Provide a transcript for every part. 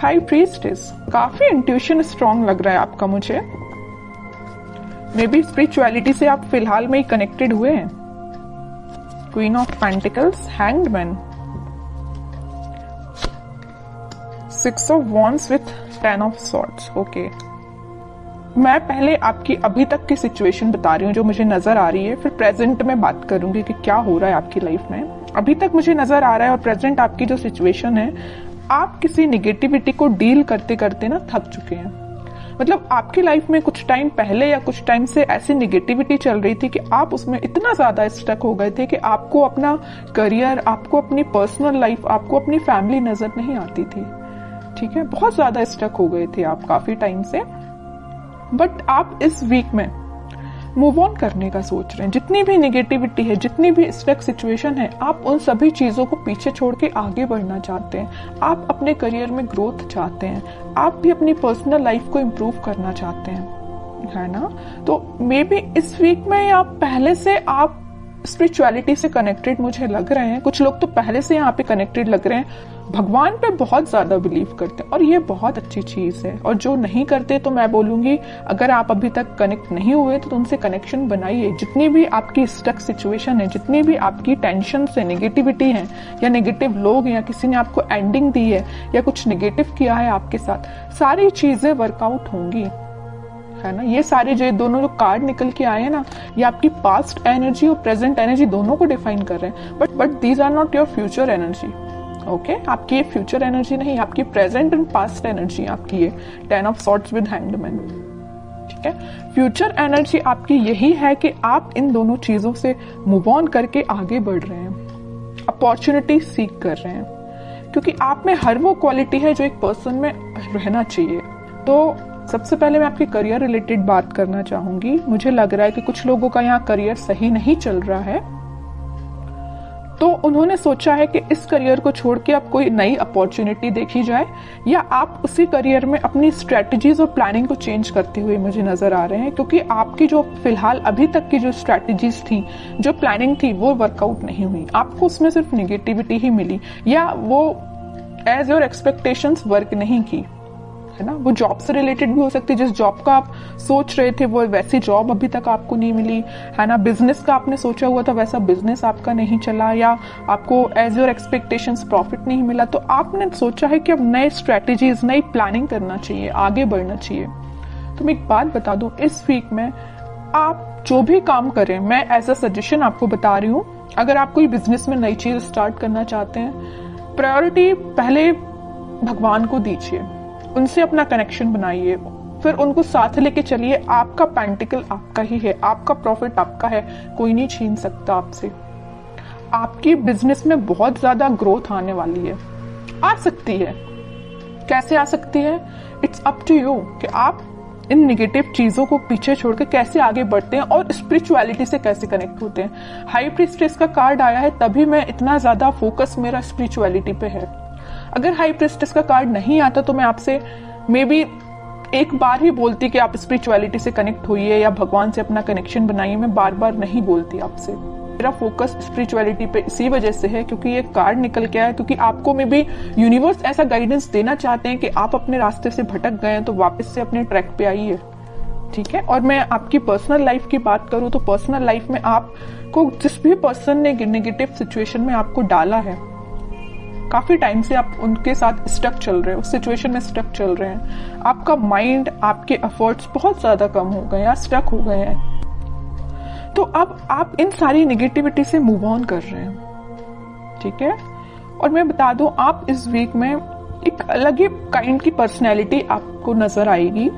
High priestess, काफी intuition strong लग रहा है आपका मुझे। मे बी स्पिरिचुअलिटी से आप फिलहाल में ही कनेक्टेड हुए हैं। Queen of pentacles, hanged man, 6 of wands with 10 of swords. Okay, मैं पहले आपकी अभी तक की सिचुएशन बता रही हूँ जो मुझे नजर आ रही है, फिर प्रेजेंट में बात करूंगी कि क्या हो रहा है आपकी लाइफ में। अभी तक मुझे नजर आ रहा है और प्रेजेंट आपकी जो सिचुएशन है, आप किसी निगेटिविटी को डील करते करते ना थक चुके हैं। मतलब आपकी लाइफ में कुछ टाइम पहले या कुछ टाइम से ऐसी निगेटिविटी चल रही थी कि आप उसमें इतना ज्यादा स्टक हो गए थे कि आपको अपना करियर, आपको अपनी पर्सनल लाइफ, आपको अपनी फैमिली नजर नहीं आती थी। ठीक है, बहुत ज्यादा स्टक हो गए थे आप काफी टाइम से। बट आप इस वीक में मूव ऑन करने का सोच रहे हैं। जितनी भी निगेटिविटी है, जितनी भी स्टक सिचुएशन है, आप उन सभी चीजों को पीछे छोड़ के आगे बढ़ना चाहते हैं। आप अपने करियर में ग्रोथ चाहते हैं, आप भी अपनी पर्सनल लाइफ को इम्प्रूव करना चाहते हैं, है ना। तो मे बी इस वीक में या पहले से आप स्पिरिचुअलिटी से कनेक्टेड मुझे लग रहे हैं। कुछ लोग तो पहले से यहाँ पे कनेक्टेड लग रहे हैं, भगवान पे बहुत ज्यादा बिलीव करते हैं और ये बहुत अच्छी चीज है। और जो नहीं करते तो मैं बोलूंगी, अगर आप अभी तक कनेक्ट नहीं हुए तो उनसे कनेक्शन बनाइए। जितनी भी आपकी स्टक सिचुएशन है, जितनी भी आपकी टेंशन से निगेटिविटी है या नेगेटिव लोग या किसी ने आपको एंडिंग दी है या कुछ निगेटिव किया है आपके साथ, सारी चीजें वर्कआउट होंगी, है ना। ये सारे जो दोनों जो कार्ड निकल के आए हैं ना, ये आपकी पास्ट एनर्जी और प्रेजेंट एनर्जी दोनों को डिफाइन कर रहे हैं। But these are not your future energy. Okay, आपकी ये फ्यूचर एनर्जी नहीं, आपकी प्रेजेंट एंड पास्ट एनर्जी आपकी ये 10 of swords with hanged man. ठीक है, फ्यूचर एनर्जी आपकी यही है कि आप इन दोनों चीजों से मूव ऑन करके आगे बढ़ रहे हैं, अपॉर्चुनिटी सीख कर रहे हैं, क्योंकि आप में हर वो क्वालिटी है जो एक पर्सन में रहना चाहिए। तो सबसे पहले मैं आपके करियर रिलेटेड बात करना चाहूंगी। मुझे लग रहा है कि कुछ लोगों का यहाँ करियर सही नहीं चल रहा है, तो उन्होंने सोचा है कि इस करियर को छोड़ के अब कोई नई अपॉर्चुनिटी देखी जाए, या आप उसी करियर में अपनी स्ट्रेटजीज और प्लानिंग को चेंज करते हुए मुझे नजर आ रहे हैं। क्योंकि आपकी जो फिलहाल अभी तक की जो स्ट्रेटजीज थी, जो प्लानिंग थी, वो वर्कआउट नहीं हुई, आपको उसमें सिर्फ निगेटिविटी ही मिली, या वो एज योर एक्सपेक्टेशंस वर्क नहीं की, है ना। वो जॉब से रिलेटेड भी हो सकती है, जिस जॉब का आप सोच रहे थे वो वैसी जॉब अभी तक आपको नहीं मिली, है ना। बिजनेस का आपने सोचा हुआ था वैसा बिजनेस आपका नहीं चला, या आपको एज योर एक्सपेक्टेशंस प्रॉफिट नहीं मिला, तो आपने सोचा है कि अब नए स्ट्रेटेजीज, नई प्लानिंग करना चाहिए, आगे बढ़ना चाहिए। तो मैं एक बात बता दूं, इस वीक में आप जो भी काम करें, मैं एज अ सजेशन आपको बता रही हूँ, अगर आप कोई बिजनेस में नई चीज स्टार्ट करना चाहते हैं, प्रायोरिटी पहले भगवान को दीजिए, उनसे अपना कनेक्शन बनाइए, फिर उनको साथ लेके चलिए। आपका पेंटिकल आपका ही है, आपका प्रॉफिट आपका है, कोई नहीं छीन सकता आपसे। आपकी बिजनेस में बहुत ज्यादा ग्रोथ आने वाली है, आ सकती है। कैसे आ सकती है? इट्स अप टू यू कि आप इन निगेटिव चीजों को पीछे छोड़ के कैसे आगे बढ़ते हैं और स्पिरिचुअलिटी से कैसे कनेक्ट होते हैं। हाई प्रीस्टेस का कार्ड आया है, तभी मैं इतना ज्यादा फोकस मेरा स्पिरिचुअलिटी पे है। अगर हाई प्रीस्टेस का कार्ड नहीं आता तो मैं आपसे मे बी एक बार ही बोलती कि आप स्पिरिचुअलिटी से कनेक्ट होइए या भगवान से अपना कनेक्शन बनाइए। मैं बार बार नहीं बोलती आपसे। मेरा फोकस स्पिरिचुअलिटी पे इसी वजह से है क्योंकि ये कार्ड निकल के आया, क्योंकि आपको मे बी यूनिवर्स ऐसा गाइडेंस देना चाहते हैं कि आप अपने रास्ते से भटक गए हैं तो वापस से अपने ट्रैक पे आइए। ठीक है, और मैं आपकी पर्सनल लाइफ की बात करूं तो पर्सनल लाइफ में आपको जिस भी पर्सन ने नेगेटिव सिचुएशन में आपको डाला है, काफी टाइम से आप उनके साथ स्टक चल रहे हैं, उस सिचुएशन में स्टक चल रहे हैं, आपका माइंड, आपके एफर्ट्स बहुत ज्यादा कम हो गए या स्टक हो गए हैं, तो अब आप इन सारी निगेटिविटी से मूव ऑन कर रहे हैं। ठीक है, और मैं बता दूं, आप इस वीक में एक अलग ही काइंड की पर्सनैलिटी आपको नजर आएगी।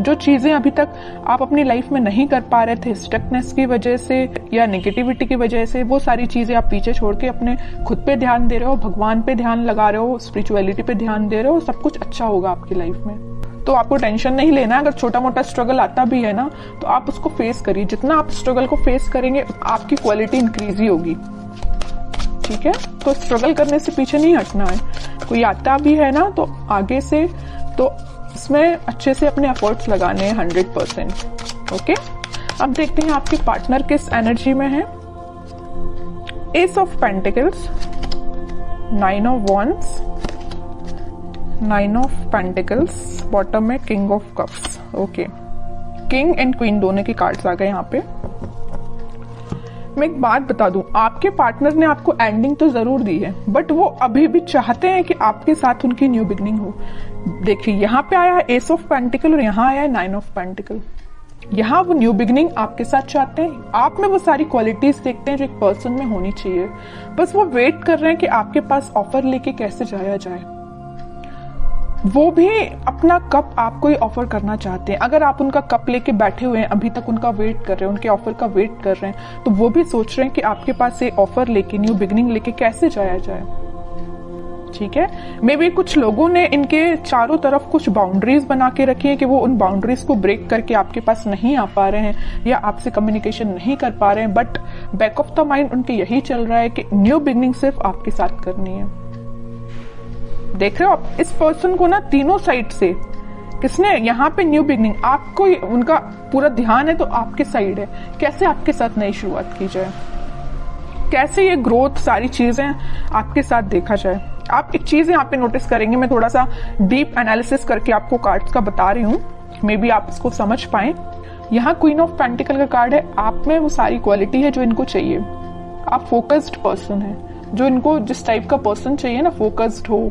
जो चीजें अभी तक आप अपनी लाइफ में नहीं कर पा रहे थे स्टकनेस की वजह से या नेगेटिविटी की वजह से, वो सारी चीजें आप पीछे छोड़ के अपने खुद पे ध्यान दे रहे हो, भगवान पे ध्यान लगा रहे हो, स्पिरिचुअलिटी पे ध्यान दे रहे हो, सब कुछ अच्छा होगा आपकी लाइफ में। तो आपको टेंशन नहीं लेना। अगर छोटा मोटा स्ट्रगल आता भी है ना, तो आप उसको फेस करिए। जितना आप स्ट्रगल को फेस करेंगे आपकी क्वालिटी इंक्रीज ही होगी। ठीक है, तो स्ट्रगल करने से पीछे नहीं हटना है। कोई आता भी है ना तो आगे से, तो इसमें अच्छे से अपने एफर्ट्स लगाने हैं 100%। ओके, अब देखते हैं आपके पार्टनर किस एनर्जी में है। Ace of pentacles, 9 of wands, 9 of pentacles, bottom में king of cups. Okay, king and queen दोनों के कार्ड्स आ गए यहाँ पे। मैं एक बात बता दूं, आपके पार्टनर ने आपको एंडिंग तो जरूर दी है, बट वो अभी भी चाहते हैं कि आपके साथ उनकी न्यू बिगनिंग हो। देखिए यहाँ पे आया है एस ऑफ पेंटिकल और यहाँ आया है 9 ऑफ पेंटिकल। यहाँ वो न्यू बिगनिंग आपके साथ चाहते हैं, आप में वो सारी क्वालिटीज देखते हैं जो एक पर्सन में होनी चाहिए, बस वो वेट कर रहे हैं कि आपके पास ऑफर लेके कैसे जाया जाए। वो भी अपना कप आपको ही ऑफर करना चाहते हैं। अगर आप उनका कप लेके बैठे हुए हैं, अभी तक उनका वेट कर रहे हैं, उनके ऑफर का वेट कर रहे हैं, तो वो भी सोच रहे हैं कि आपके पास ये ऑफर लेके, न्यू बिगनिंग लेके कैसे जाया जाए। ठीक है, मे बी कुछ लोगों ने इनके चारों तरफ कुछ बाउंड्रीज बना के रखी है कि वो उन बाउंड्रीज को ब्रेक करके आपके पास नहीं आ पा रहे हैं या आपसे कम्युनिकेशन नहीं कर पा रहे हैं, but back of the mind उनके यही चल रहा है कि न्यू बिगनिंग सिर्फ आपके साथ करनी है। देख रहे हो आप इस पर्सन को ना, तीनों साइड से किसने यहाँ पे न्यू बिगनिंग, आपको उनका पूरा ध्यान है तो आपके साइड है, कैसे आपके साथ नई शुरुआत की जाए, कैसे ये ग्रोथ, सारी चीजें आपके साथ देखा जाए। आप एक चीज यहाँ पे नोटिस करेंगे, मैं थोड़ा सा डीप एनालिसिस करके आपको कार्ड्स का बता रही हूँ, मे बी आप इसको समझ पाए। यहाँ क्वीन ऑफ पेंटिकल का कार्ड है, आप में वो सारी क्वालिटी है जो इनको चाहिए। आप फोकस्ड पर्सन है, जो इनको जिस टाइप का पर्सन चाहिए ना, फोकस्ड हो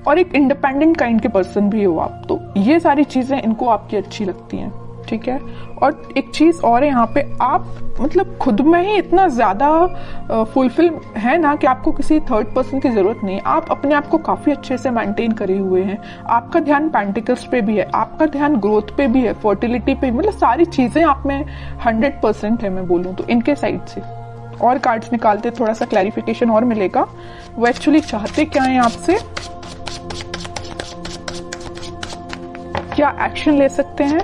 और एक इंडिपेंडेंट काइंड के पर्सन भी हो आप, तो ये सारी चीजें इनको आपकी अच्छी लगती हैं। ठीक है, और एक चीज और है यहाँ पे, आप मतलब खुद में ही इतना ज्यादा फुलफिल है ना कि आपको किसी थर्ड पर्सन की जरूरत नहीं है। आप अपने आप को काफी अच्छे से मेंटेन करे हुए हैं, आपका ध्यान पेंटिकल्स पे भी है, आपका ध्यान ग्रोथ पे भी है, फर्टिलिटी पे, मतलब सारी चीजें आप में 100% है मैं बोलूँ तो इनके साइड से। और कार्ड्स निकालते थोड़ा सा क्लैरिफिकेशन और मिलेगा, वो एक्चुअली चाहते क्या है आपसे, क्या एक्शन ले सकते हैं।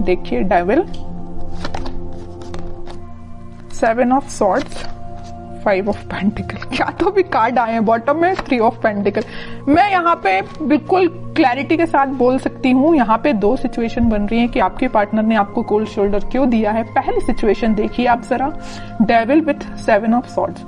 देखिए devil, 7 of swords, 5 of pentacle, क्या तो भी कार्ड आए हैं। बॉटम में 3 ऑफ पेंटिकल। मैं यहाँ पे बिल्कुल क्लैरिटी के साथ बोल सकती हूँ, यहाँ पे दो सिचुएशन बन रही है कि आपके पार्टनर ने आपको कोल्ड शोल्डर क्यों दिया है। पहली सिचुएशन देखिए आप जरा, devil with 7 of swords.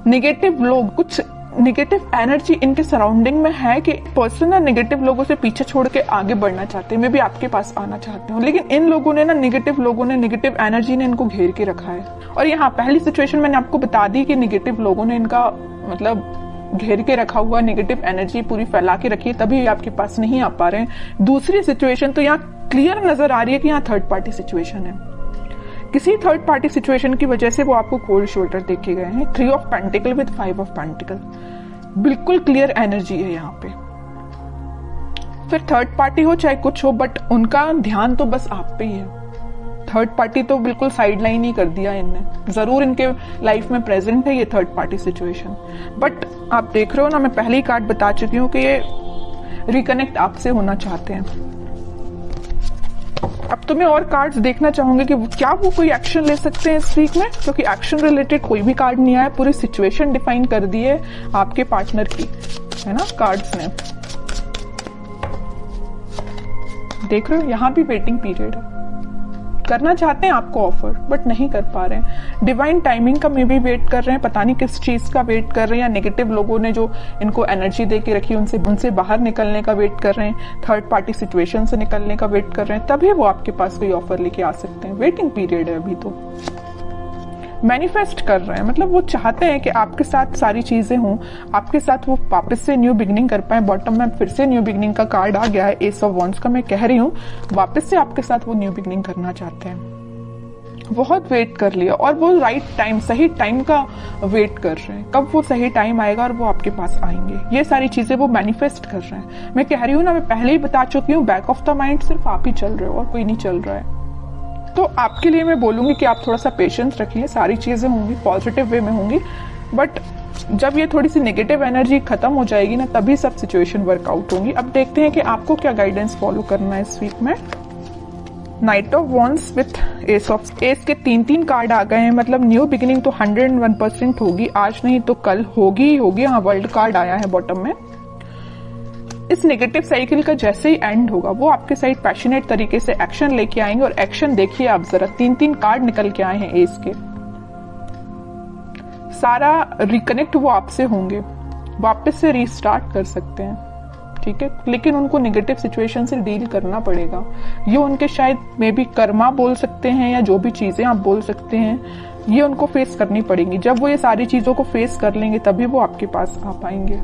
Negative लोग, कुछ निगेटिव एनर्जी इनके सराउंडिंग में है कि पर्सन ना निगेटिव लोगों से पीछे छोड़ के आगे बढ़ना चाहते हैं, मैं भी आपके पास आना चाहती हूँ, लेकिन इन लोगों ने ना, निगेटिव लोगों ने, निगेटिव एनर्जी ने इनको घेर के रखा है। और यहाँ पहली सिचुएशन मैंने आपको बता दी कि निगेटिव लोगों ने इनका मतलब घेर के रखा हुआ, निगेटिव एनर्जी पूरी फैला के रखी है, तभी आपके पास नहीं आ पा रहे हैं। दूसरी सिचुएशन तो यहाँ क्लियर नजर आ रही है कि यहाँ थर्ड पार्टी सिचुएशन है, किसी थर्ड पार्टी सिचुएशन की वजह से वो आपको कोल्ड शोल्डर देख के गए हैं। 3 of pentacle with 5 of pentacle, बिल्कुल क्लियर एनर्जी है यहाँ पे। फिर थर्ड पार्टी हो चाहे कुछ हो, बट उनका ध्यान तो बस आप पे ही है। थर्ड पार्टी तो बिल्कुल साइड लाइन ही कर दिया इनने, जरूर इनके लाइफ में प्रेजेंट है ये थर्ड पार्टी सिचुएशन, बट आप देख रहे हो ना, मैं पहले ही कार्ड बता चुकी हूँ कि ये रिकनेक्ट आपसे होना चाहते हैं। अब तो मैं और कार्ड्स देखना चाहूंगी कि क्या वो कोई एक्शन ले सकते हैं इस वीक में, क्योंकि एक्शन रिलेटेड कोई भी कार्ड नहीं आया, पूरी सिचुएशन डिफाइन कर दी है आपके पार्टनर की, है ना कार्ड्स ने। देख रहे हो यहाँ भी वेटिंग पीरियड है, करना चाहते हैं आपको ऑफर बट नहीं कर पा रहे हैं। डिवाइन टाइमिंग का मे भी वेट कर रहे हैं, पता नहीं किस चीज का वेट कर रहे हैं, या नेगेटिव लोगों ने जो इनको एनर्जी दे के रखी उनसे बाहर निकलने का वेट कर रहे हैं, थर्ड पार्टी सिचुएशन से निकलने का वेट कर रहे हैं, तभी वो आपके पास कोई ऑफर लेके आ सकते हैं। वेटिंग पीरियड है अभी तो। मैनिफेस्ट कर रहे हैं, मतलब वो चाहते हैं कि आपके साथ सारी चीजें हों, आपके साथ वो वापस से न्यू बिगनिंग कर पाए। बॉटम में फिर से न्यू बिगनिंग का कार्ड आ गया है, एस ऑफ वॉन्ड्स का। मैं कह रही हूँ वापस से आपके साथ वो न्यू बिगनिंग करना चाहते हैं। बहुत वेट कर लिया और वो राइट टाइम, सही टाइम का वेट कर रहे हैं, कब वो सही टाइम आएगा और वो आपके पास आएंगे। ये सारी चीजें वो मैनिफेस्ट कर रहे हैं। मैं कह रही हूँ ना, मैं पहले ही बता चुकी हूँ, बैक ऑफ द माइंड सिर्फ आप ही चल रहे हो और कोई नहीं चल रहा है। तो आपके लिए मैं बोलूंगी कि आप थोड़ा सा पेशेंस रखिए, सारी चीजें होंगी पॉजिटिव वे में होंगी, बट जब ये थोड़ी सी नेगेटिव एनर्जी खत्म हो जाएगी ना, तभी सब सिचुएशन वर्कआउट होंगी। अब देखते हैं कि आपको क्या गाइडेंस फॉलो करना है इस वीक में। Night of wands with S of, S के 3 कार्ड आ गए हैं, मतलब न्यू बिगिनिंग तो 101% होगी, आज नहीं तो कल होगी ही होगी। हाँ, वर्ल्ड कार्ड आया है बॉटम में। इस नेगेटिव साइकिल का जैसे ही एंड होगा, वो आपके साइड पैशनेट तरीके से एक्शन लेके आएंगे। और एक्शन देखिए आप जरा, 3 कार्ड निकल के आए हैं एस के। सारा रिकनेक्ट वो आपसे होंगे, वापस से रीस्टार्ट कर सकते हैं। ठीक है, लेकिन उनको नेगेटिव सिचुएशन से डील करना पड़ेगा। ये उनके शायद मे बी कर्मा बोल सकते हैं या जो भी चीजें आप बोल सकते हैं, ये उनको फेस करनी पड़ेंगी। जब वो ये सारी चीजों को फेस कर लेंगे तभी वो आपके पास आ पाएंगे।